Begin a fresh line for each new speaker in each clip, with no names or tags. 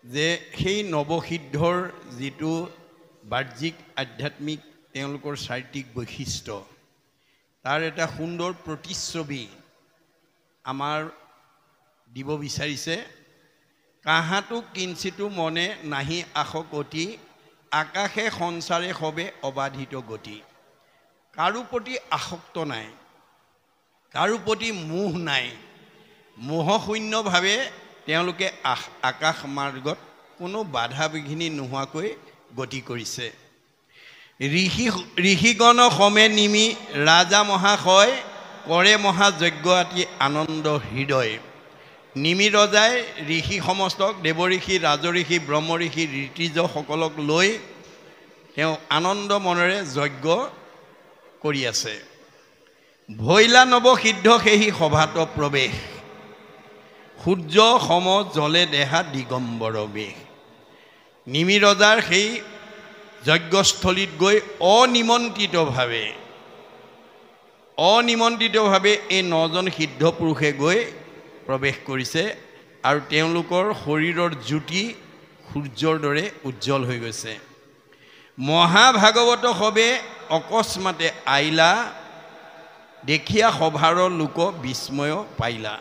যে সেই নৱসিদ্ধৰ যিটো বাহ্যিক আধ্যাত্মিক তেওঁলোকৰ চাৰিত্ৰিক বৈশিষ্ট্য তাৰ এটা সুন্দৰ প্ৰতিচ্ছবি আমাৰ দিব বিচাৰিছে। কাহাতো কিঞ্চিতো মনে নাহি আশকতি আকাশে সঞ্চাৰে সবে অবাধিত গতি। কাৰো প্ৰতি আসক্ত নাই, কাৰো প্ৰতি মোহ নাই, মোহশূন্যভাৱে তেওঁলোকে আকাশ মাৰ্গত কোনো বাধা বিঘিনি নোহোৱাকৈ গতি কৰিছে। ঋষিগণ সমেত নিমি ৰাজা মহাশয় কৰে মহাযজ্ঞ আতি আনন্দ হৃদয়। নিমি ৰজাই ঋষি সমস্তক দেৱঋষি ৰাজঋষি ব্ৰহ্মঋষি ঋতিজসকলক লৈ তেওঁ আনন্দ মনেৰে যজ্ঞ কৰি আছে। ভৈলা নৱসিদ্ধ সেহি সভাত প্ৰৱেশ সূৰ্য সম জলে দেহা দিগম্বৰ বেশ। নিমি ৰজাৰ সেই যজ্ঞস্থলীত গৈ অনিমন্ত্ৰিতভাৱে এই 9জন সিদ্ধ পুৰুষে গৈ প্ৰৱেশ কৰিছে আৰু তেওঁলোকৰ শৰীৰৰ জ্যোতি সূৰ্যৰ দৰে উজ্জ্বল হৈ গৈছে। মহাভাগৱত সবে অকস্মাতে আইলা দেখিয়া সভাৰ লোক বিস্ময় পাইলা।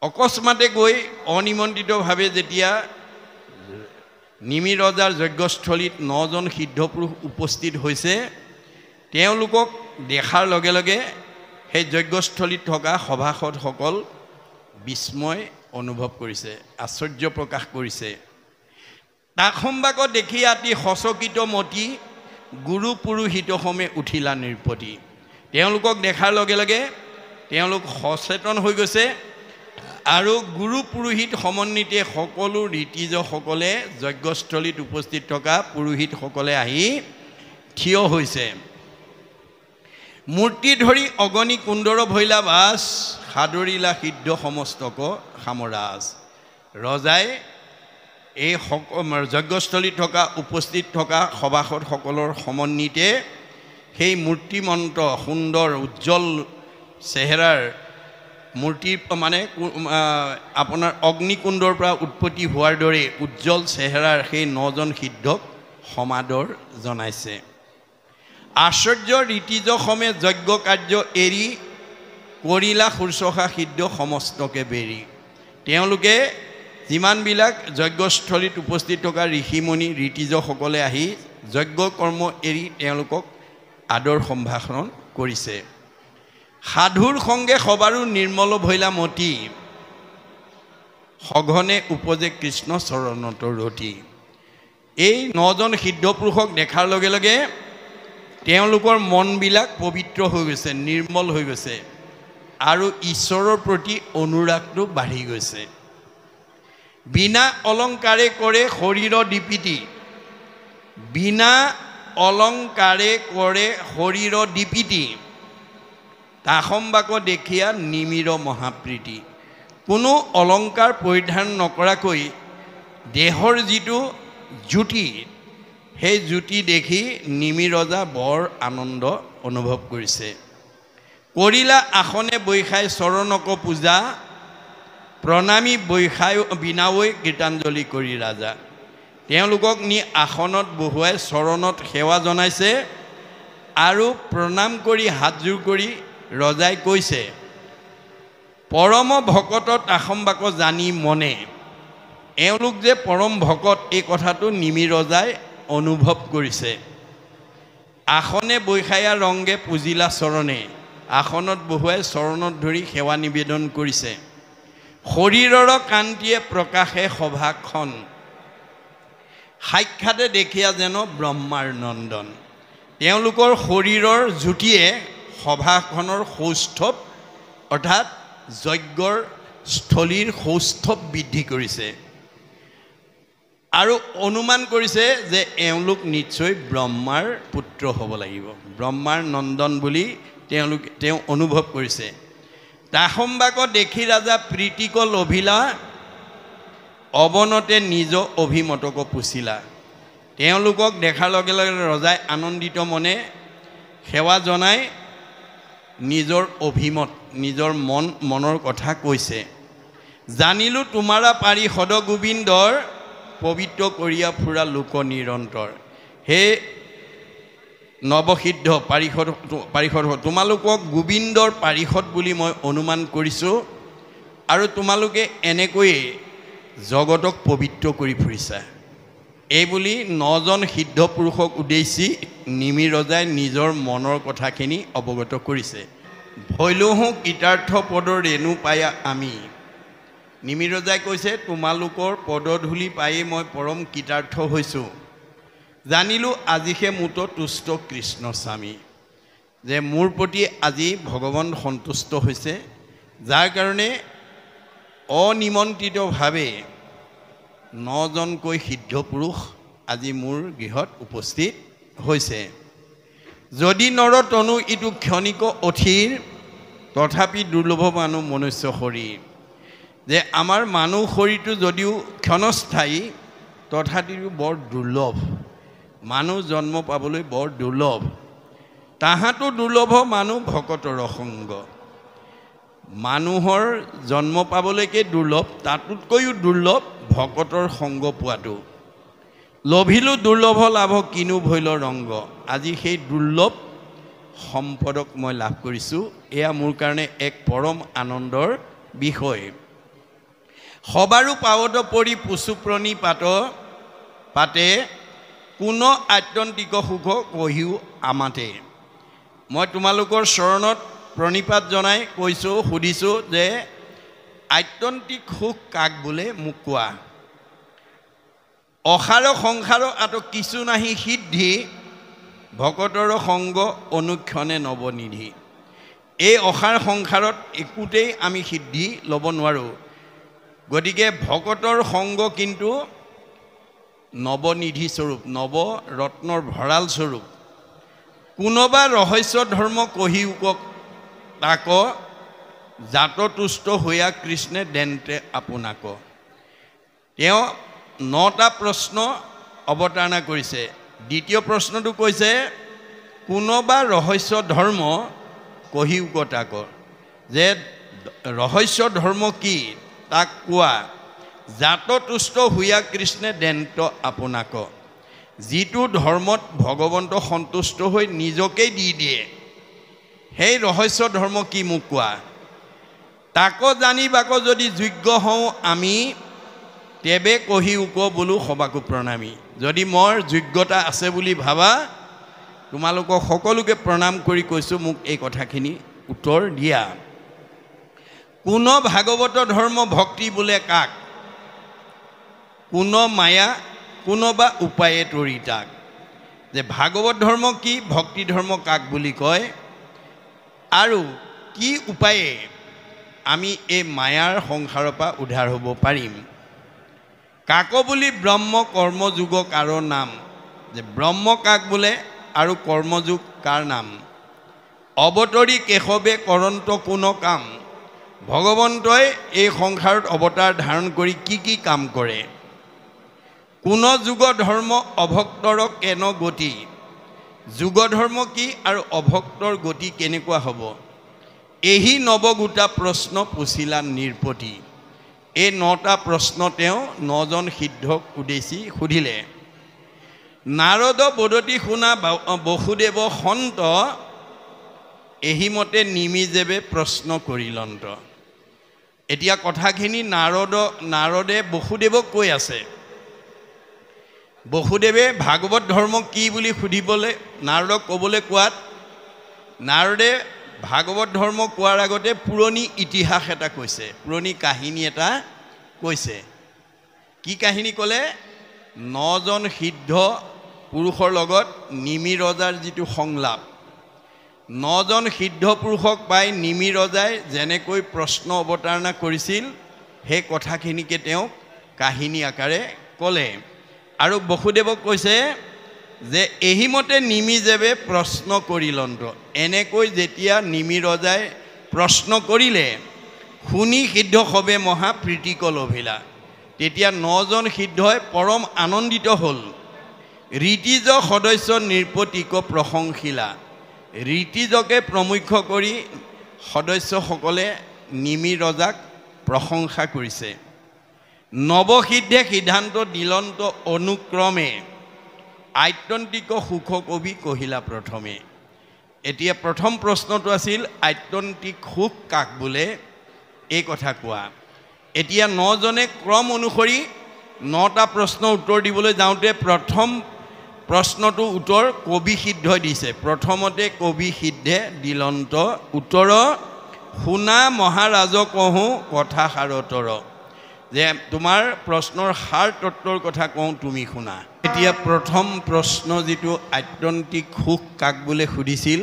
অকস্মাতে গৈ অনিমন্ত্ৰিতভাৱে যেতিয়া নিমি ৰজাৰ যজ্ঞস্থলীত 9জন সিদ্ধ পুৰুষ উপস্থিত হৈছে, তেওঁলোকক দেখাৰ লগে লগে সেই যজ্ঞস্থলীত থকা সভাসদসকল বিস্ময় অনুভৱ কৰিছে, আশ্চৰ্য প্ৰকাশ কৰিছে। তাখম্বাক দেখি আতি সচকিত মতি গুৰু পুৰোহিত সমে উঠিলা নিৰ্পতি। তেওঁলোকক দেখাৰ লগে লগে তেওঁলোক সচেতন হৈ গৈছে আৰু গুৰু পুৰোহিত সমন্বিতে সকলো ঋতিজসকলে যজ্ঞস্থলীত উপস্থিত থকা পুৰোহিতসকলে আহি থিয় হৈছে। মূৰ্তি ধৰি অগণি কুণ্ডৰ ভৈলা বাস সাদৰিলা সিদ্ধ সমস্তক সামৰাজ। ৰজাই এই যজ্ঞস্থলীত থকা উপস্থিত থকা সভাসদসকলৰ সমন্বিতে সেই মূৰ্তিমন্ত সুন্দৰ উজ্জ্বল চেহেৰাৰ মূৰ্তি মানে আপোনাৰ অগ্নিকুণ্ডৰ পৰা উৎপত্তি হোৱাৰ দৰে উজ্জ্বল চেহেৰাৰ সেই 9জন সিদ্ধক সমাদৰ জনাইছে। আশ্চৰ্য ঋতিজ সমে যজ্ঞ কাৰ্য এৰি কৰিলা শুশ্ৰূষা সিদ্ধ সমস্তকে বেৰি। তেওঁলোকে যিমানবিলাক যজ্ঞস্থলীত উপস্থিত থকা ঋষিমুনি ঋতিজসকলে আহি যজ্ঞ কৰ্ম এৰি তেওঁলোকক আদৰ সম্ভাষণ কৰিছে। সাধুৰ সংগে সবাৰো নিৰ্মল ভৈলা মতি সঘনে উপজে কৃষ্ণ চৰণত ৰতি। এই 9জন সিদ্ধ পুৰুষক দেখাৰ লগে লগে তেওঁলোকৰ মনবিলাক পবিত্ৰ হৈ গৈছে, নিৰ্মল হৈ গৈছে আৰু ঈশ্বৰৰ প্ৰতি অনুৰাগটো বাঢ়ি গৈছে। বিনা অলংকাৰে কৰে শৰীৰ দীপিতি, বিনা অলংকাৰে কৰে শৰীৰ দীপিতি তাখম্বাক দেখিয়া নিমিৰ মহাপ্ৰীতি। কোনো অলংকাৰ পৰিধান নকৰাকৈ দেহৰ যিটো জ্যোতি সেই জ্যোতি দেখি নিমি ৰজা বৰ আনন্দ অনুভৱ কৰিছে। কৰিলা আসনে বৈখাই চৰণক পূজা প্ৰণামী বৈখাই বিনাৱৈ গীতাঞ্জলি কৰি ৰাজা। তেওঁলোকক নি আসনত বহুৱাই চৰণত সেৱা জনাইছে আৰু প্ৰণাম কৰি হাতযোৰ কৰি ৰজাই কৈছে, পৰম ভকত তাখম্বাক জানি মনে। এওঁলোক যে পৰম ভকত এই কথাটো নিমি ৰজাই অনুভৱ কৰিছে। আসনে বৈখায়া ৰংগে পূজিলা চৰণে, আসনত বহুৱাই চৰণত ধৰি সেৱা নিবেদন কৰিছে। শৰীৰৰ কান্তিয়ে প্ৰকাশে সভাখন সাক্ষাতে দেখিয়া যেন ব্ৰহ্মাৰ নন্দন। তেওঁলোকৰ শৰীৰৰ জ্যোতিয়ে সভাখনৰ সৌষ্ঠৱ অৰ্থাৎ যজ্ঞৰ স্থলীৰ সৌষ্ঠৱ বৃদ্ধি কৰিছে আৰু অনুমান কৰিছে যে এওঁলোক নিশ্চয় ব্ৰহ্মাৰ পুত্ৰ হ'ব লাগিব, ব্ৰহ্মাৰ নন্দন বুলি তেওঁ অনুভৱ কৰিছে। তাখম্বাক দেখি ৰাজা প্ৰীতিক লভিলা অৱনতে নিজ অভিমতক পুছিলা। তেওঁলোকক দেখাৰ লগে লগে ৰজাই আনন্দিত মনে সেৱা জনাই নিজৰ অভিমত নিজৰ মনৰ কথা কৈছে। জানিলো তোমাৰা পাৰি সদ গোবিন্দৰ পবিত্ৰ কৰিয়া ফুৰা লোক নিৰন্তৰ। হে নৱসিদ্ধ পাৰিষদ তোমালোকক গোবিন্দৰ পাৰিষদ বুলি মই অনুমান কৰিছোঁ আৰু তোমালোকে এনেকৈয়ে জগতক পবিত্ৰ কৰি ফুৰিছা। এইবুলি 9জন সিদ্ধ পুৰুষক উদ্দেশ্যি নিমি ৰজাই নিজৰ মনৰ কথাখিনি অৱগত কৰিছে। ভৈলহো কৃতাৰ্থ পদৰ ৰেণু পায়া আমি। নিমি ৰজাই কৈছে তোমালোকৰ পদধূলি পায়েই মই পৰম কৃতাৰ্থ হৈছোঁ। জানিলোঁ আজিহে মোত তুষ্ট কৃষ্ণ স্বামী, যে মোৰ প্ৰতি আজি ভগৱান সন্তুষ্ট হৈছে, যাৰ কাৰণে অনিমন্ত্ৰিতভাৱে 9জনকৈ সিদ্ধ পুৰুষ আজি মোৰ গৃহত উপস্থিত হৈছে। যদি নৰ তনু ইটো ক্ষণিক অথিৰ, তথাপি দুৰ্লভ মানুহ মনুষ্য শৰীৰ। যে আমাৰ মানুহ শৰীৰটো যদিও ক্ষণস্থায়ী, তথাপিও বৰ দুৰ্লভ। মানুহ জন্ম পাবলৈ বৰ দুৰ্লভ। তাহাঁতো দুৰ্লভ মানুহ ভকতৰ সংগ। মানুহৰ জন্ম পাবলৈকে দুৰ্লভ, তাতোতকৈও দুৰ্লভ ভকতৰ সংগ পোৱাটো। লভিলো দুৰ্লভ লাভ কিনো ভৈল ৰংগ। আজি সেই দুৰ্লভ সম্পদক মই লাভ কৰিছোঁ, এয়া মোৰ কাৰণে এক পৰম আনন্দৰ বিষয়। সবাৰো পাৱত পৰি পুচুপ্ৰণী পাতে, কোনো আত্যন্তিক সুখ কহিও আমাতে। মই তোমালোকৰ চৰণত প্ৰণিপাত জনাই কৈছোঁ, সুধিছোঁ যে আত্যন্তিক সুখ কাক বোলে মোক কোৱা। অসাৰ সংসাৰ আত কিছু নাহি সিদ্ধি, ভকতৰ সংগ অনুক্ষণে নৱনিধি। এই অসাৰ সংসাৰত একোতেই আমি সিদ্ধি ল'ব নোৱাৰোঁ। গতিকে ভকতৰ সংগ কিন্তু নৱনিধি স্বৰূপ, নৱৰত্নৰ ভঁৰাল স্বৰূপ। কোনোবা ৰহস্য ধৰ্ম কহিওক তাক, জাততুষ্ট হৈয়া কৃষ্ণে দেন্তে আপোনাক। তেওঁ 9টা প্ৰশ্ন অৱতাৰণা কৰিছে। দ্বিতীয় প্ৰশ্নটো কৈছে কোনোবা ৰহস্য ধৰ্ম কহিওক তাক, যে ৰহস্য ধৰ্ম কি তাক কোৱা। জাততুষ্ট হৈয়া কৃষ্ণে দেন্ত আপোনাক। যিটো ধৰ্মত ভগৱন্ত সন্তুষ্ট হৈ নিজকেই দি দিয়ে, সেই ৰহস্য ধৰ্ম কি মোক কোৱা। তাক জানিবাক যদি যোগ্য হওঁ আমি, তেবে কহিওক বোলো সবাকো প্ৰণামী। যদি মোৰ যোগ্যতা আছে বুলি ভাবা, তোমালোকক সকলোকে প্ৰণাম কৰি কৈছোঁ, মোক এই কথাখিনি উত্তৰ দিয়া। কোন ভাগৱত ধৰ্ম ভক্তি বোলে কাক, কোন মায়া কোনোবা উপায়ে তৰি তাক। যে ভাগৱত ধৰ্ম কি, ভক্তি ধৰ্ম কাক বুলি কয়, আৰু কি উপায়ে আমি এই মায়াৰ সংসাৰৰ পৰা উদ্ধাৰ হ'ব পাৰিম। কাক বুলি ব্ৰহ্ম কৰ্মযোগ কাৰ নাম। যে ব্ৰহ্ম কাক বোলে আৰু কৰ্মযোগ কাৰ নাম। অৱতৰি কেশৱে কৰন্ত কোন কাম। ভগৱন্তই এই সংসাৰত অৱতাৰ ধাৰণ কৰি কি কাম কৰে। কোন যুগ ধৰ্ম অভক্তৰ কেন গতি। যুগ ধৰ্ম কি আৰু অভক্তৰ গতি কেনেকুৱা হ'ব। এই নৱগোটা প্ৰশ্ন পুছিলা নিৰপতি। এই 9টা প্ৰশ্ন তেওঁ 9জন সিদ্ধক উদ্দেশ্যি সুধিলে। নাৰদ বদতি শুনা বসুদেৱ সন্ত, এহিমতে নিমিজেবে প্ৰশ্ন কৰিলন্ত। এতিয়া কথাখিনি নাৰদে বসুদেৱক কৈ আছে। বসুদেৱে ভাগৱত ধৰ্ম কি বুলি সুধিবলৈ নাৰদক ক'বলৈ কোৱাত, নাৰদে ভাগৱত ধৰ্ম কোৱাৰ আগতে পুৰণি ইতিহাস এটা কৈছে, পুৰণি কাহিনী এটা কৈছে। কি কাহিনী ক'লে, 9জন সিদ্ধ পুৰুষৰ লগত নিমি ৰজাৰ যিটো সংলাপ। 9জন সিদ্ধ পুৰুষক পাই নিমি ৰজাই যেনেকৈ প্ৰশ্ন অৱতাৰণা কৰিছিল, সেই কথাখিনিকে তেওঁ কাহিনী আকাৰে ক'লে। আৰু বসুদেৱক কৈছে যে এহিমতে নিমিজেবে প্ৰশ্ন কৰিলন্ত। এনেকৈ যেতিয়া নিমি ৰজাই প্ৰশ্ন কৰিলে, শুনি সিদ্ধ সবে মহা প্ৰীতিক লভিলা। তেতিয়া 9জন সিদ্ধই পৰম আনন্দিত হ'ল। ঋতিজ সদস্য নিৰপতিক প্ৰশংসিলা। ঋতিজকে প্ৰমুখ্য কৰি সদস্যসকলে নিমি ৰজাক প্ৰশংসা কৰিছে। নৱসিদ্ধে সিদ্ধান্ত দিলন্ত অনুক্ৰমে আত্যন্তিক সুখ কবি কহিলা প্ৰথমে। এতিয়া প্ৰথম প্ৰশ্নটো আছিল আত্যন্তিক সুখ কাক বোলে, এই কথা কোৱা। এতিয়া 9 জনে ক্ৰম অনুসৰি 9টা প্ৰশ্ন উত্তৰ দিবলৈ যাওঁতে প্ৰথম প্ৰশ্নটো উত্তৰ কবি সিদ্ধই দিছে। প্ৰথমতে কবি সিদ্ধে দিলন্ত উত্তৰ শুনা মহাৰাজ কহোঁ কথা সাৰতৰ, যে তোমাৰ প্ৰশ্নৰ সাৰ তত্বৰ কথা কওঁ তুমি শুনা। এতিয়া প্ৰথম প্ৰশ্ন যিটো আত্যন্তিক সুখ কাক বোলে সুধিছিল,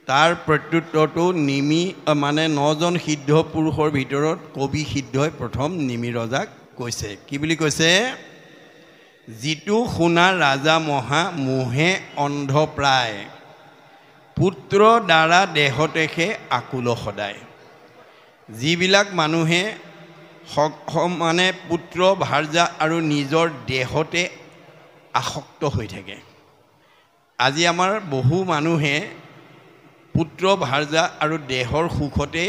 তাৰ প্ৰত্যুত্তৰটো মানে 9 জন সিদ্ধ পুৰুষৰ ভিতৰত কবি সিদ্ধই প্ৰথম নিমি ৰজাক কৈছে। কি বুলি কৈছে? যিটো শুনা ৰাজা মহা মোহে অন্ধ প্ৰায়, পুত্ৰ দ্বাৰা দেহতেহে আকুল সদায়। যিবিলাক মানুহে মানে পুত্ৰ ভাৰ্যা আৰু নিজৰ দেহতে আসক্ত হৈ থাকে। আজি আমাৰ বহু মানুহে পুত্ৰ ভাৰ্যা আৰু দেহৰ সুখতে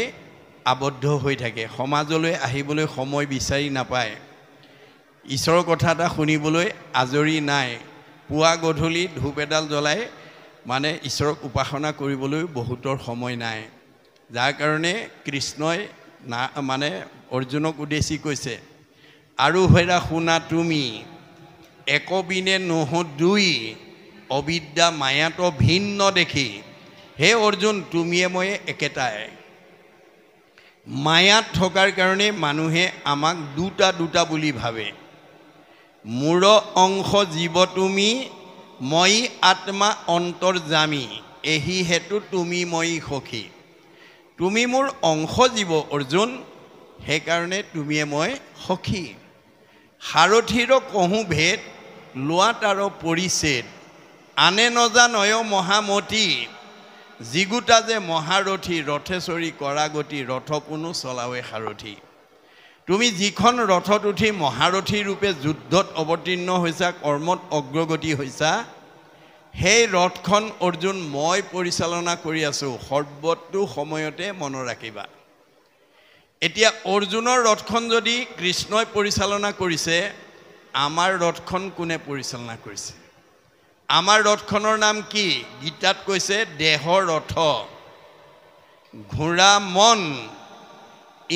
আবদ্ধ হৈ থাকে, সমাজলৈ আহিবলৈ সময় বিচাৰি নাপায়, ঈশ্বৰৰ কথা এটা শুনিবলৈ আজৰি নাই, পুৱা গধূলি ধূপ এডাল জ্বলাই মানে ঈশ্বৰক উপাসনা কৰিবলৈ বহুতৰ সময় নাই। যাৰ কাৰণে কৃষ্ণই মানে অৰ্জুনক উদ্দেশ্যি কৈছে, আৰু হেৰা শুনা তুমি একবিনে নহো দুই, অবিদ্যা মায়াত ভিন্ন দেখি। হে অৰ্জুন, তুমিয়ে মই একেটাই। মায়াত থকাৰ কাৰণে মানুহে আমাক দুটা দুটা বুলি ভাবে। মোৰ অংশ জীৱ তুমি, মই আত্মা অন্তৰ্যামী, এহি হেতু তুমি মই সখী। তুমি মোৰ অংশ জীৱ অৰ্জুন, সেইকাৰণে তুমিয়ে মই সখী। সাৰথীৰ কহোঁ ভেদ, লোৱা তাৰ পৰিচ্ছেদ, আনে নজানয় মহামতী, যিগোটা যে মহাৰথী, ৰথেশ্বৰী কৰা গতি, ৰথ কোনো চলাৱে সাৰথী। তুমি যিখন ৰথত উঠি মহাৰথী ৰূপে যুদ্ধত অৱতীৰ্ণ হৈছা, কৰ্মত অগ্ৰগতি হৈছা, সেই ৰথখন অৰ্জুন মই পৰিচালনা কৰি আছোঁ, সৰ্বতো সময়তে মনত ৰাখিবা। এতিয়া অৰ্জুনৰ ৰথখন যদি কৃষ্ণই পৰিচালনা কৰিছে, আমাৰ ৰথখন কোনে পৰিচালনা কৰিছে? আমাৰ ৰথখনৰ নাম কি? গীতাত কৈছে দেহৰ ৰথ, ঘোঁৰা মন,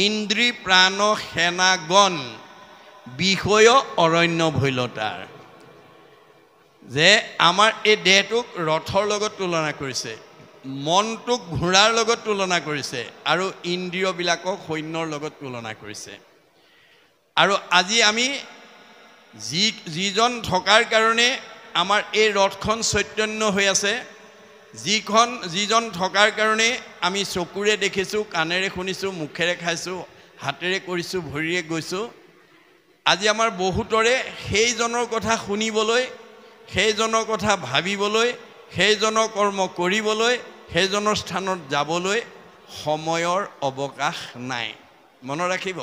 ইন্দ্ৰী প্ৰাণ সেনাগণ, বিষয় অৰণ্য ভৈলতাৰ। যে আমাৰ এই দেহটোক ৰথৰ লগত তুলনা কৰিছে, মনটোক ঘোঁৰাৰ লগত তুলনা কৰিছে, আৰু ইন্দ্ৰিয়বিলাকক সৈন্যৰ লগত তুলনা কৰিছে। আৰু আজি আমি যিজন থকাৰ কাৰণে আমাৰ এই ৰথখন চৈতন্য হৈ আছে, যিজন থকাৰ কাৰণে আমি চকুৰে দেখিছোঁ, কাণেৰে শুনিছোঁ, মুখেৰে খাইছোঁ, হাতেৰে কৰিছোঁ, ভৰিৰে গৈছোঁ। আজি আমাৰ বহুতৰে সেইজনৰ কথা শুনিবলৈ, সেইজনৰ কথা ভাবিবলৈ, সেইজনৰ কৰ্ম কৰিবলৈ, সেইজনৰ স্থানত যাবলৈ সময়ৰ অৱকাশ নাই। মনত ৰাখিব,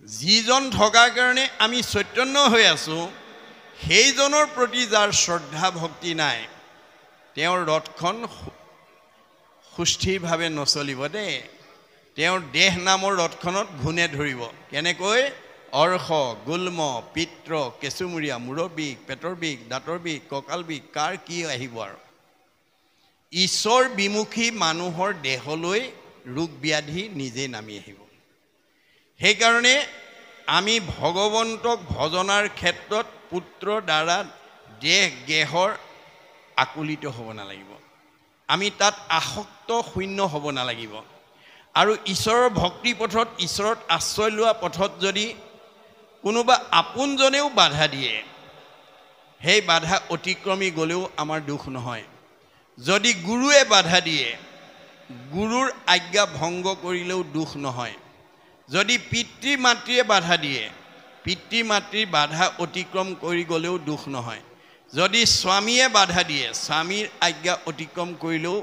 যিজন থকাৰ কাৰণে আমি চৈতন্য হৈ আছোঁ, সেইজনৰ প্ৰতি যাৰ শ্ৰদ্ধা ভক্তি নাই, তেওঁৰ ৰথখন সুস্থিৰভাৱে নচলিব দেই। তেওঁৰ দেহ নামৰ ৰথখনত ঘূনে ধৰিব। কেনেকৈ? অৰ্শ, গুল্ম, পিত্ৰ, কেঁচুমূৰীয়া, মূৰৰ বিষ, পেটৰ বিষ, দাঁতৰ বিষ, কঁকাল বিষ, কাৰ কি আহিব আৰু। ঈশ্বৰ বিমুখী মানুহৰ দেহলৈ ৰোগ ব্যাধি নিজেই নামি আহিব। সেইকাৰণে আমি ভগৱন্তক ভজনাৰ ক্ষেত্ৰত পুত্ৰ দ্বাৰা গেহৰ আকুলিত হ'ব নালাগিব। আমি তাত আসক্ত শূন্য হ'ব নালাগিব। আৰু ঈশ্বৰৰ ভক্তি পথত, ঈশ্বৰত আশ্ৰয় লোৱা পথত যদি কোনোবা আপোনজনেও বাধা দিয়ে, সেই বাধা অতিক্ৰমি গ'লেও আমাৰ দুখ নহয়। যদি গুৰুৱে বাধা দিয়ে, গুৰুৰ আজ্ঞা ভংগ কৰিলেও দুখ নহয়। যদি পিতৃ মাতৃয়ে বাধা দিয়ে, পিতৃ মাতৃৰ বাধা অতিক্ৰম কৰি গ'লেও দুখ নহয়। যদি স্বামীয়ে বাধা দিয়ে, স্বামীৰ আজ্ঞা অতিক্ৰম কৰিলেও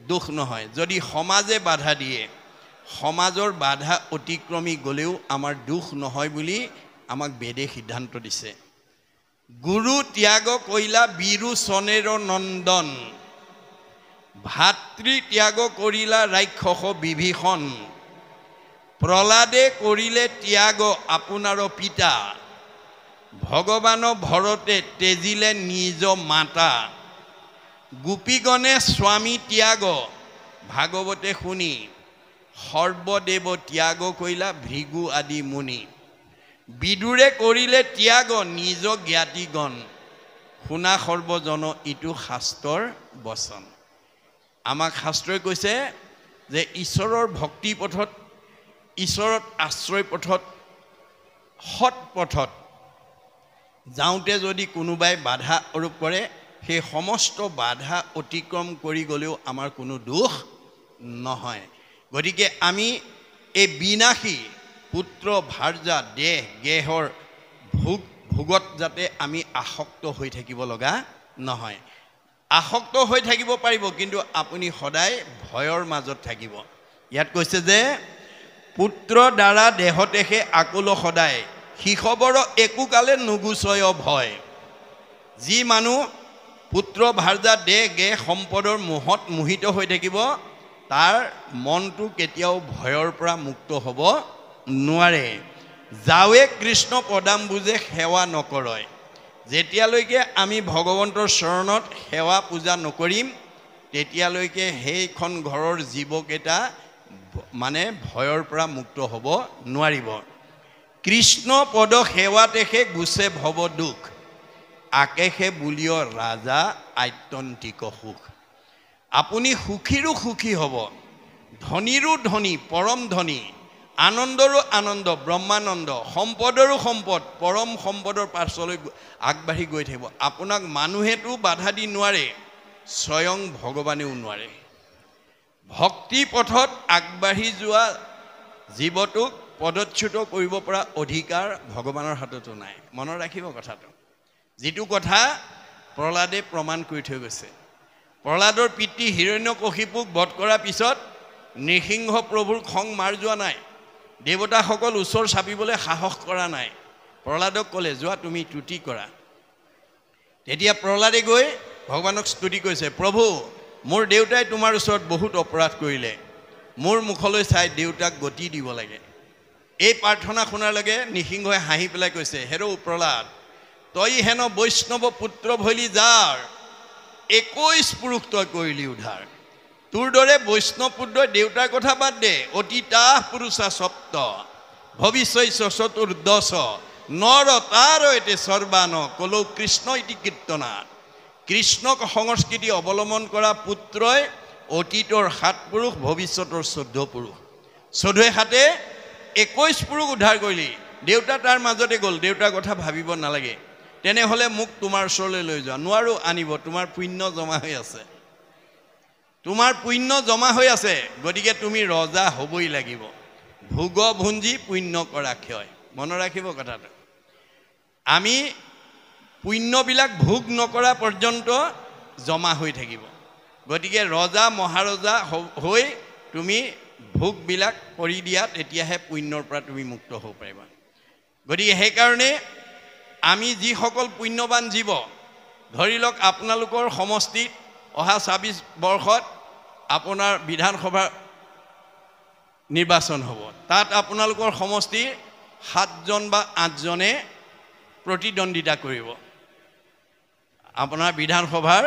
দুখ নহয়। যদি সমাজে বাধা দিয়ে, সমাজৰ বাধা অতিক্ৰমি গ'লেও আমাৰ দুখ নহয় বুলি আমাক বেদে সিদ্ধান্ত দিছে। গুৰু ত্যাগ কৰিলা বীৰু চনেৰ নন্দন, ভাতৃ ত্যাগ কৰিলা ৰাক্ষস বিভীষণ, প্ৰহ্লাদে কৰিলে ত্যাগ আপোনাৰ পিতা, ভগৱান ভৰতে তেজিলে নিজ মাতা, গোপীগণে স্বামী ত্যাগ ভাগৱতে শুনি, সৰ্বদেৱ ত্যাগ কৰিলা ভৃগু আদি মুনি, বিদুৰে কৰিলে ত্যাগ নিজ জ্ঞাতিগণ, শুনা সৰ্বজন ইটো শাস্ত্ৰৰ বচন। আমাক শাস্ত্ৰই কৈছে যে ঈশ্বৰৰ ভক্তি পথত, ঈশ্বৰত আশ্ৰয় পথত, সৎ পথত যাওঁতে যদি কোনোবাই বাধা আৰোপ কৰে, সেই সমস্ত বাধা অতিক্ৰম কৰি গ'লেও আমাৰ কোনো দোষ নহয়। গতিকে আমি এই বিনাশী পুত্ৰ ভাৰ্যা দেহ গেহৰ ভোগত যাতে আমি আসক্ত হৈ থাকিব লগা নহয়। আসক্ত হৈ থাকিব পাৰিব, কিন্তু আপুনি সদায় ভয়ৰ মাজত থাকিব। ইয়াত কৈছে যে পুত্ৰ দ্বাৰা দেহতেহে আকুল সদায়, শিশৱৰ একো কালে নুগুচয় ভয়। যি মানুহ পুত্ৰ ভাৰ্যা দেহ গে সম্পদৰ মোহত মোহিত হৈ থাকিব, তাৰ মনটো কেতিয়াও ভয়ৰ পৰা মুক্ত হ'ব নোৱাৰে। যাৱে কৃষ্ণ পদাম্বুজে সেৱা নকৰয়, যেতিয়ালৈকে আমি ভগৱন্তৰ চৰণত সেৱা পূজা নকৰিম, তেতিয়ালৈকে সেইখন ঘৰৰ জীৱকেইটা মানে ভয়ৰ পৰা মুক্ত হ'ব নোৱাৰিব। কৃষ্ণ পদ সেৱাতেহে গুচে ভৱ দুখ, আকেশে বুলিয় ৰাজা আত্যন্তিক সুখ। আপুনি সুখীৰো সুখী হ'ব, ধনীৰো ধনী পৰম ধনী, আনন্দৰো আনন্দ ব্ৰহ্মানন্দ, সম্পদৰো সম্পদ পৰম সম্পদৰ পাছলৈ আগবাঢ়ি গৈ থাকিব। আপোনাক মানুহেতো বাধা দি নোৱাৰে, স্বয়ং ভগৱানেও নোৱাৰে। ভক্তি পথত আগবাঢ়ি যোৱা জীৱটোক পদচ্যুত কৰিব পৰা অধিকাৰ ভগৱানৰ হাততো নাই। মনত ৰাখিব কথাটো। যিটো কথা প্ৰহ্লাদে প্ৰমাণ কৰি থৈ গৈছে। প্ৰহ্লাদৰ পিতৃ হিৰণ্যকশিপুক বধ কৰাৰ পিছত নৃসিংহ প্ৰভুৰ খং মাৰ যোৱা নাই, দেৱতাসকল ওচৰ চাপিবলৈ সাহস কৰা নাই। প্ৰহ্লাদক ক'লে, যোৱা তুমি তুতি কৰা। তেতিয়া প্ৰহ্লাদে গৈ ভগৱানক স্তুতি কৰিছে, প্ৰভু মোৰ দেউতাই তোমাৰ ওচৰত বহুত অপৰাধ কৰিলে, মোৰ মুখলৈ চাই দেউতাক গতি দিব লাগে। এই প্ৰাৰ্থনা শুনাৰ লগে নৃসিংহই হাঁহি পেলাই কৈছে, হেৰৌ প্ৰহ্লাদ, তই হেন বৈষ্ণৱ পুত্ৰ ভৈলি যাৰ, 21 পুৰুষ তই কৰিলি উদ্ধাৰ। তোৰ দৰে বৈষ্ণৱ পুত্ৰই দেউতাৰ কথা বাদ দে, অতীতাহ পুৰুষা সপ্ত, ভৱিষ্যৎ চতুৰ্দশ, নৰ তাৰ এতে সৰ্বান, কলৌ কৃষ্ণ ইতি কীৰ্তনা। কৃষ্ণক সংস্কৃতি অৱলম্বন কৰা পুত্ৰই অতীতৰ 7 পুৰুষ, ভৱিষ্যতৰ 14 পুৰুষ। 14 7 21 পুৰুষ উদ্ধাৰ কৰিলি। দেউতা তাৰ মাজতে গ'ল, দেউতাৰ কথা ভাবিব নালাগে। তেনেহ'লে মোক তোমাৰ ওচৰলৈ লৈ যোৱা। নোৱাৰো আনিব, তোমাৰ পুণ্য জমা হৈ আছে, তোমাৰ পুণ্য জমা হৈ আছে। গতিকে তুমি ৰজা হ'বই লাগিব। ভোগ ভুঞ্জি পুণ্য কৰা ক্ষয়। মনত ৰাখিব কথাটো। আমি পুণ্যবিলাক ভোগ নকৰা পৰ্যন্ত জমা হৈ থাকিব। গতিকে ৰজা মহাৰজা হৈ তুমি ভোগবিলাক কৰি দিয়া, তেতিয়াহে পুণ্যৰ পৰা তুমি মুক্ত হ'ব পাৰিবা। গতিকে সেইকাৰণে আমি যিসকল পুণ্যৱান জীৱ, ধৰি লওক আপোনালোকৰ সমষ্টিত অহা 26 বৰ্ষত আপোনাৰ বিধানসভাৰ নিৰ্বাচন হ'ব। তাত আপোনালোকৰ সমষ্টিৰ 7জন বা 8জনে প্ৰতিদ্বন্দ্বিতা কৰিব আপোনাৰ বিধানসভাৰ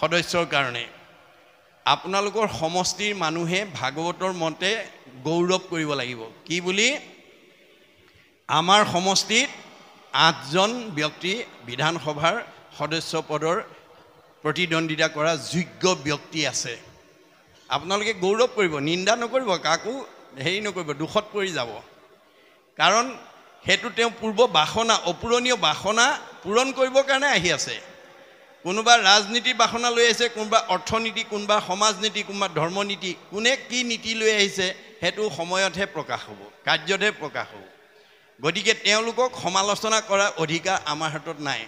সদস্যৰ কাৰণে। আপোনালোকৰ সমষ্টিৰ মানুহে ভাগৱতৰ মতে গৌৰৱ কৰিব লাগিব। কি বুলি? আমাৰ সমষ্টিত 8জন ব্যক্তি বিধানসভাৰ সদস্য পদৰ প্ৰতিদ্বন্দ্বিতা কৰা যোগ্য ব্যক্তি আছে। আপোনালোকে গৌৰৱ কৰিব, নিন্দা নকৰিব, কাকো হেৰি নকৰিব, দুখত পৰি যাব। কাৰণ সেইটো তেওঁ পূৰ্ব বাসনা, অপূৰণীয় বাসনা পূৰণ কৰিবৰ কাৰণে আহি আছে। কোনোবা ৰাজনীতিৰ বাসনা লৈ আহিছে, কোনোবা অৰ্থনীতি, কোনোবা সমাজনীতি, কোনোবা ধৰ্মনীতি। কোনে কি নীতি লৈ আহিছে সেইটো সময়তহে প্ৰকাশ হ'ব, কাৰ্যতহে প্ৰকাশ হ'ব। গতিকে তেওঁলোকক সমালোচনা কৰাৰ অধিকাৰ আমাৰ হাতত নাই।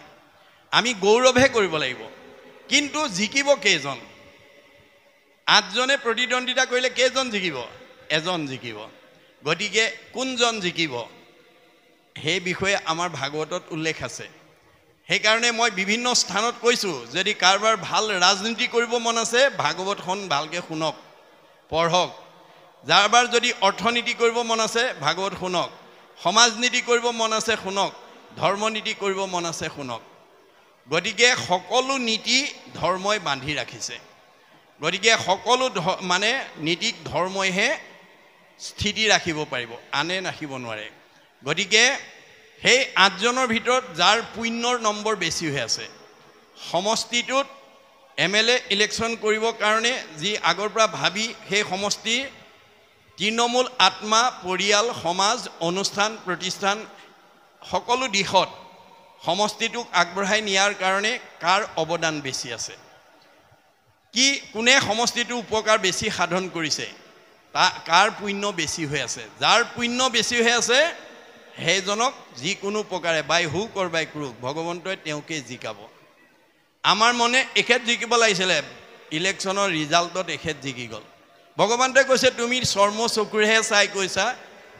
আমি গৌৰৱহে কৰিব লাগিব। কিন্তু জিকিব কেইজন? 8জনে প্ৰতিদ্বন্দ্বিতা কৰিলে কেইজন জিকিব? এজন জিকিব। গতিকে কোনজন জিকিব সেই বিষয়ে আমাৰ ভাগৱতত উল্লেখ আছে। সেইকাৰণে মই বিভিন্ন স্থানত কৈছোঁ, যদি কাৰোবাৰ ভাল ৰাজনীতি কৰিব মন আছে, ভাগৱতখন ভালকৈ শুনক, পঢ়ক। যাৰবাৰ যদি অৰ্থনীতি কৰিব মন আছে ভাগৱত শুনক, সমাজ নীতি কৰিব মন আছে শুনক, ধৰ্ম নীতি কৰিব মন আছে শুনক। গতিকে সকলো নীতি ধৰ্মই বান্ধি ৰাখিছে। গতিকে সকলো মানে নীতিক ধৰ্মইহে স্থিতি ৰাখিব পাৰিব, আনে ৰাখিব নোৱাৰে। গতিকে সেই 8জনৰ ভিতৰত যাৰ পুণ্যৰ নম্বৰ বেছি হৈ আছে, সমষ্টিটোত MLA ইলেকশ্যন কৰিবৰ কাৰণে যি আগৰ পৰা ভাবি সেই সমষ্টি তৃণমূল আত্মা, পৰিয়াল, সমাজ, অনুষ্ঠান, প্ৰতিষ্ঠান সকলো দিশত সমষ্টিটোক আগবঢ়াই নিয়াৰ কাৰণে কাৰ অৱদান বেছি আছে, কি কোনে সমষ্টিটোৰ উপকাৰ বেছি সাধন কৰিছে, কাৰ পুণ্য বেছি হৈ আছে। যাৰ পুণ্য বেছি হৈ আছে সেইজনক যিকোনো প্ৰকাৰে বাই হুক অৰ বাই ক্ৰুক ভগৱন্তই তেওঁকে জিকাব। আমাৰ মনে এখেত জিকিব লাগিছিলে, ইলেকশ্যনৰ ৰিজাল্টত এখেত জিকি গ'ল। ভগৱন্তই কৈছে তুমি চৰ্ম চকুৰেহে চাই কৈছা,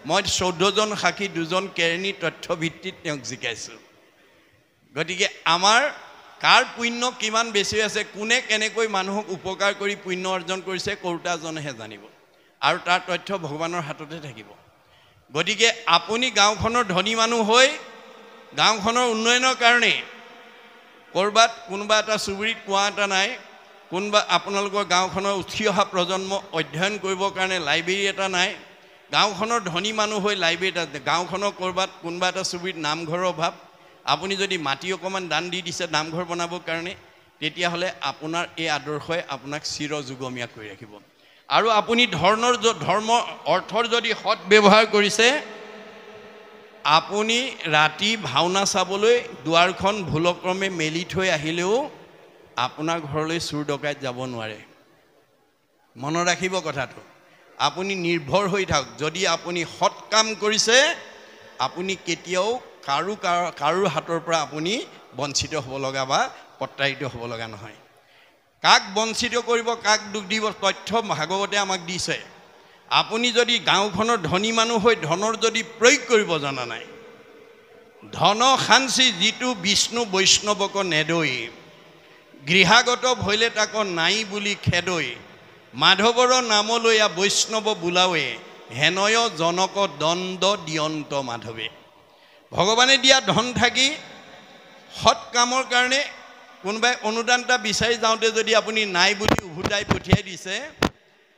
মই 14জন সাক্ষী 2জন কেৰণী তথ্য ভিত্তিত তেওঁক জিকাইছোঁ। গতিকে আমাৰ কাৰ পুণ্য কিমান বেছি আছে, কোনে কেনেকৈ মানুহক উপকাৰ কৰি পুণ্য অৰ্জন কৰিছে কৰোতাজনেহে জানিব, আৰু তাৰ তথ্য ভগৱানৰ হাততে থাকিব। গতিকে আপুনি গাঁওখনৰ ধনী মানুহ হৈ গাঁওখনৰ উন্নয়নৰ কাৰণে ক'ৰবাত কোনোবা এটা চুবুৰীত কুঁৱা এটা নাই, কোনোবা আপোনালোকৰ গাঁওখনৰ উঠি অহা প্ৰজন্ম অধ্যয়ন কৰিবৰ কাৰণে লাইব্ৰেৰী এটা নাই, গাঁওখনৰ ধনী মানুহ হৈ লাইব্ৰেৰী এটা, গাঁওখনৰ ক'ৰবাত কোনোবা এটা চুবুৰীত নামঘৰৰ অভাৱ, আপুনি যদি মাটি অকণমান দান দি দিছে নামঘৰ বনাবৰ কাৰণে, তেতিয়াহ'লে আপোনাৰ এই আদৰ্শই আপোনাক চিৰযুগমীয়া কৰি ৰাখিব। আৰু আপুনি ধৰ্ম অৰ্থৰ যদি সৎ ব্যৱহাৰ কৰিছে, আপুনি ৰাতি ভাওনা চাবলৈ দুৱাৰখন ভুলক্ৰমে মেলি থৈ আহিলেও আপোনাৰ ঘৰলৈ চুৰ ডকাইত যাব নোৱাৰে। মনত ৰাখিব কথাটো। আপুনি নিৰ্ভৰ হৈ থাকক, যদি আপুনি সৎ কাম কৰিছে আপুনি কেতিয়াও কাৰো হাতৰ পৰা আপুনি বঞ্চিত হ'ব লগা বা প্ৰত্যায়িত হ'ব লগা নহয়। কাক বঞ্চিত কৰিব, কাক দুখ দিব, তথ্য ভাগৱতে আমাক দিছে। আপুনি যদি গাঁওখনৰ ধনী মানুহ হৈ ধনৰ যদি প্ৰয়োগ কৰিব জনা নাই, ধন সাঞ্চি যিটো বিষ্ণু বৈষ্ণৱক নেদৈ, গৃহাগত ভৈলে তাক নাই বুলি খেদৈ, মাধৱৰ নামলৈয়া বৈষ্ণৱ বোলাৱে, হেনয় জনক দণ্ড দিয়ন্ত মাধৱে। ভগৱানে দিয়া ধন থাকি সৎ কামৰ কাৰণে কোনোবাই অনুদান এটা বিচাৰি যাওঁতে যদি আপুনি নাই বুলি উভতাই পঠিয়াই দিছে,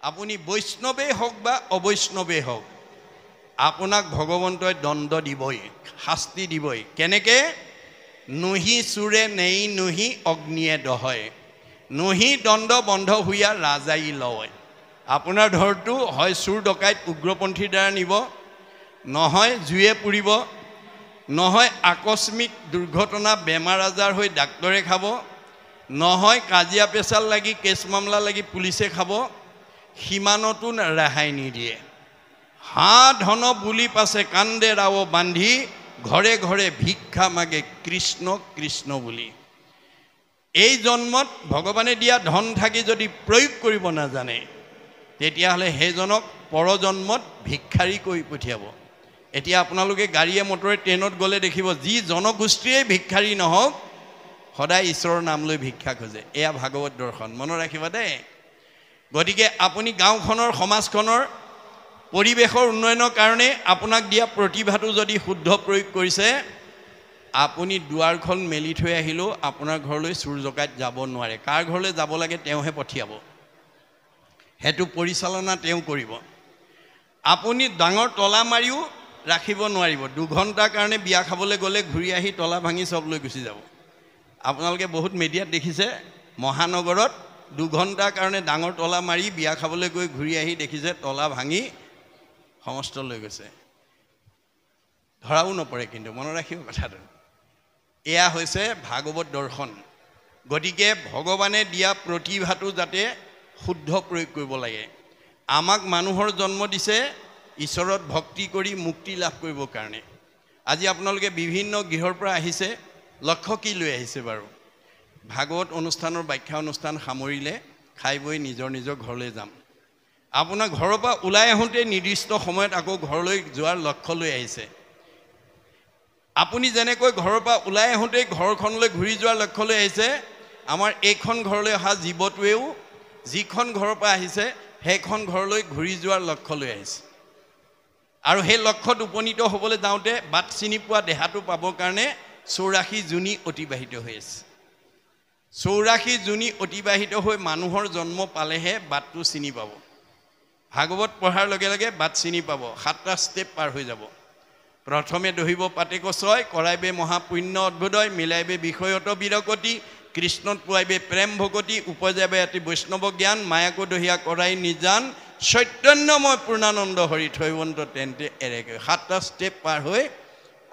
আপুনি বৈষ্ণৱেই হওক বা অবৈষ্ণৱেই হওক আপোনাক ভগৱন্তই দণ্ড দিবই, শাস্তি দিবই। কেনেকৈ? নুহি চোৰে নেই নুহি অগ্নিয়ে দহয়, নুহি দণ্ড বন্ধ হুইয়া ৰাজাই লয়। আপোনাৰ ধৰটো হয় চোৰ ডকাইত উগ্ৰপন্থীৰ দ্বাৰা নিব, নহয় জুয়ে পুৰিব, নহয় আকস্মিক দুৰ্ঘটনা বেমাৰ আজাৰ হৈ ডাক্তৰে খাব, নহয় কাজিয়া পেচাল লাগি কেছ মামলা লাগি পুলিচে খাব, সীমানতো ৰেহাই নিদিয়ে। হাঁ ধন বুলি পাছে কান্দে ৰাও বান্ধি, ঘৰে ঘৰে ভিক্ষা মাগে কৃষ্ণ কৃষ্ণ বুলি। এই জন্মত ভগৱানে দিয়া ধন থাকি যদি প্ৰয়োগ কৰিব নাজানে, তেতিয়াহ'লে সেইজনক পৰজন্মত ভিক্ষাৰী কৰি পঠিয়াব। এতিয়া আপোনালোকে গাড়ীয়ে মটৰে ট্ৰেইনত গ'লে দেখিব, যি জনগোষ্ঠীয়ে ভিক্ষাৰী নহওক সদায় ঈশ্বৰৰ নাম লৈ ভিক্ষা খোজে। এয়া ভাগৱত দৰ্শন, মনত ৰাখিব দেই। গতিকে আপুনি গাঁওখনৰ সমাজখনৰ পৰিৱেশৰ উন্নয়নৰ কাৰণে আপোনাক দিয়া প্ৰতিভাটো যদি শুদ্ধ প্ৰয়োগ কৰিছে, আপুনি দুৱাৰখন মেলি থৈ আহিলেও আপোনাৰ ঘৰলৈ চুৰ ডকাইত যাব নোৱাৰে। কাৰ ঘৰলৈ যাব লাগে তেওঁহে পঠিয়াব, সেইটো পৰিচালনা তেওঁ কৰিব। আপুনি ডাঙৰ তলা মাৰিও ৰাখিব নোৱাৰিব। 2 ঘণ্টাৰ কাৰণে বিয়া খাবলৈ গ'লে ঘূৰি আহি তলা ভাঙি চব লৈ গুচি যাব। আপোনালোকে বহুত মিডিয়াত দেখিছে, মহানগৰত 2 ঘণ্টাৰ কাৰণে ডাঙৰ তলা মাৰি বিয়া খাবলৈ গৈ ঘূৰি আহি দেখিছে তলা ভাঙি সমস্ত লৈ গৈছে, ধৰাও নপৰে। কিন্তু মনত ৰাখিব কথাটো, এয়া হৈছে ভাগৱত দৰ্শন। গতিকে ভগৱানে দিয়া প্ৰতিভাটো যাতে শুদ্ধ প্ৰয়োগ কৰিব লাগে। আমাক মানুহৰ জন্ম দিছে ঈশ্বৰত ভক্তি কৰি মুক্তি লাভ কৰিবৰ কাৰণে। আজি আপোনালোকে বিভিন্ন গৃহৰ পৰা আহিছে, লক্ষ্য কি লৈ আহিছে বাৰু? ভাগৱত অনুষ্ঠানৰ ব্যাখ্যা অনুষ্ঠান সামৰিলে খাই বৈ নিজৰ নিজৰ ঘৰলৈ যাম। আপোনাৰ ঘৰৰ পৰা ওলাই আহোঁতে নিৰ্দিষ্ট সময়ত আকৌ ঘৰলৈ যোৱাৰ লক্ষ্য লৈ আহিছে। আপুনি যেনেকৈ ঘৰৰ পৰা ওলাই আহোঁতেই ঘৰখনলৈ ঘূৰি যোৱাৰ লক্ষ্য লৈ আহিছে, আমাৰ এইখন ঘৰলৈ অহা জীৱটোৱেও যিখন ঘৰৰ পৰা আহিছে সেইখন ঘৰলৈ ঘূৰি যোৱাৰ লক্ষ্য লৈ আহিছে আৰু সেই লক্ষ্যত উপনীত হ'বলৈ যাওঁতে বাট চিনি পোৱা দেহাটো পাবৰ কাৰণে 84 জুনি অতিবাহিত হৈ আছে 84 জুনি অতিবাহিত হৈ মানুহৰ জন্ম পালেহে বাটটো চিনি পাব ভাগৱত পঢ়াৰ লগে লগে বাট চিনি পাব 7টা ষ্টেপ পাৰ হৈ যাব প্ৰথমে দহিব পাতে কচয় কৰাইবে মহাপুণ্য অদ্ভুদয় মিলাইবে বিষয়ত বিৰকতি কৃষ্ণত পুৱাইবে প্ৰেম ভকতি উপজাবে অতি বৈষ্ণৱ জ্ঞান মায়াকো দহিয়া কৰাই নিজান চৈতন্যময় পূৰ্ণানন্দ হৰি থৈবন্ত তেন্তে এৰেকে 7টা ষ্টেপ পাৰ হৈ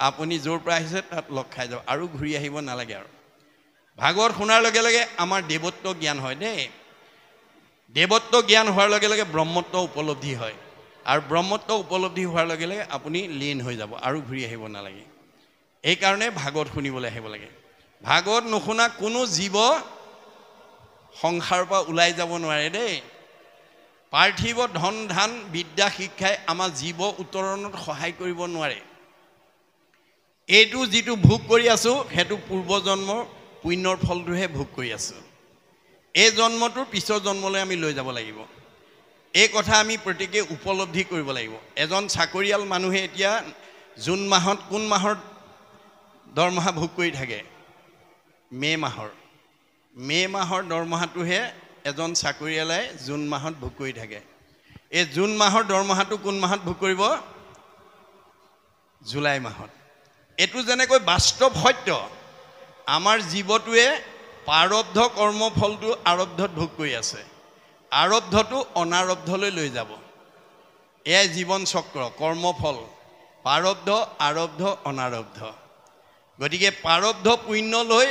আপুনি য'ৰ পৰা আহিছে তাত লগ খাই যাব আৰু ঘূৰি আহিব নালাগে আৰু ভাগৱত শুনাৰ লগে লগে আমাৰ দেৱত্ব জ্ঞান হয় দেই দেৱত্ব জ্ঞান হোৱাৰ লগে লগে ব্ৰহ্মত্ব উপলব্ধি হয় আৰু ব্ৰহ্মত্ব উপলব্ধি হোৱাৰ লগে লগে আপুনি লীন হৈ যাব আৰু ঘূৰি আহিব নালাগে এই কাৰণে ভাগৱত শুনিবলৈ আহিব লাগে ভাগৱত নুশুনা কোনো জীৱ সংসাৰৰ পৰা ওলাই যাব নোৱাৰে দেই পাৰ্থিৱ ধন ধান বিদ্যা শিক্ষাই আমাৰ জীৱ উত্তৰণত সহায় কৰিব নোৱাৰে এইটো যিটো ভোগ কৰি আছো সেইটো পূৰ্বজন্মৰ পুণ্যৰ ফলটোহে ভোগ কৰি আছো এই জন্মটোৰ পিছৰ জন্মলৈ আমি লৈ যাব লাগিব এই কথা আমি প্ৰত্যেকে উপলব্ধি কৰিব লাগিব এজন চাকৰিয়াল মানুহে এতিয়া জুন মাহত কোন মাহৰ দৰমহা ভোগ কৰি থাকে মে মাহৰ দৰমহাটোহে এজন চাকৰিয়ালে জুন মাহত ভোগ কৰি থাকে এই জুন মাহৰ দৰমহাটো কোন মাহত ভোগ কৰিব জুলাই মাহত এটো যেনেকৈ বাস্তৱ সত্য আমাৰ জীৱটোৱে প্ৰাৰব্ধ কৰ্মফলটো আৰব্ধত ভোগ কৰি আছে আৰব্ধটো অনাৰব্ধলৈ লৈ যাব এয়াই জীৱন চক্ৰ কৰ্মফল প্ৰাৰব্ধ আৰব্ধ অনাৰব্ধ গতিকে প্ৰাৰব্ধ পুণ্য লৈ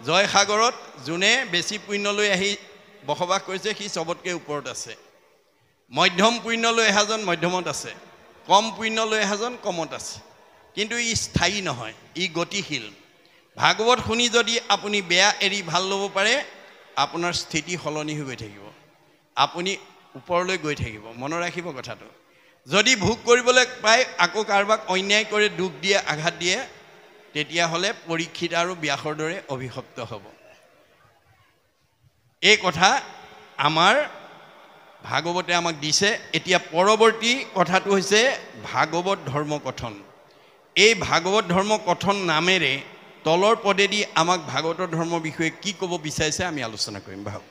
জয়সাগৰত যোনে বেছি পুণ্য লৈ আহি বসবাস কৰিছে সি সবতকৈ ওপৰত আছে মধ্যম পুণ্য লৈ এহাজন মধ্যমত আছে কম পুণ্য লৈ এহাজন কমত আছে কিন্তু ই স্থায়ী নহয় ই গতিশীল ভাগৱত শুনি যদি আপুনি বেয়া এৰি ভাল ল'ব পাৰে আপোনাৰ স্থিতি সলনি হৈ গৈ থাকিব আপুনি ওপৰলৈ গৈ থাকিব মনত ৰাখিব কথাটো যদি ভোগ কৰিবলৈ পায় আকৌ কাৰোবাক অন্যায় কৰি দুখ দিয়ে আঘাত দিয়ে তেতিয়াহ'লে পৰীক্ষিত আৰু ব্যাসৰ দৰে অভিশপ্ত হ'ব এই কথা আমাৰ ভাগৱতে আমাক দিছে এতিয়া পৰৱৰ্তী কথাটো হৈছে ভাগৱত ধৰ্ম কথন এই ভাগৱত ধৰ্ম কথন নামেৰে তলৰ পদেদি আমাক ভাগৱতৰ ধৰ্মৰ বিষয়ে কি ক'ব বিচাৰিছে আমি আলোচনা কৰিম ভাগ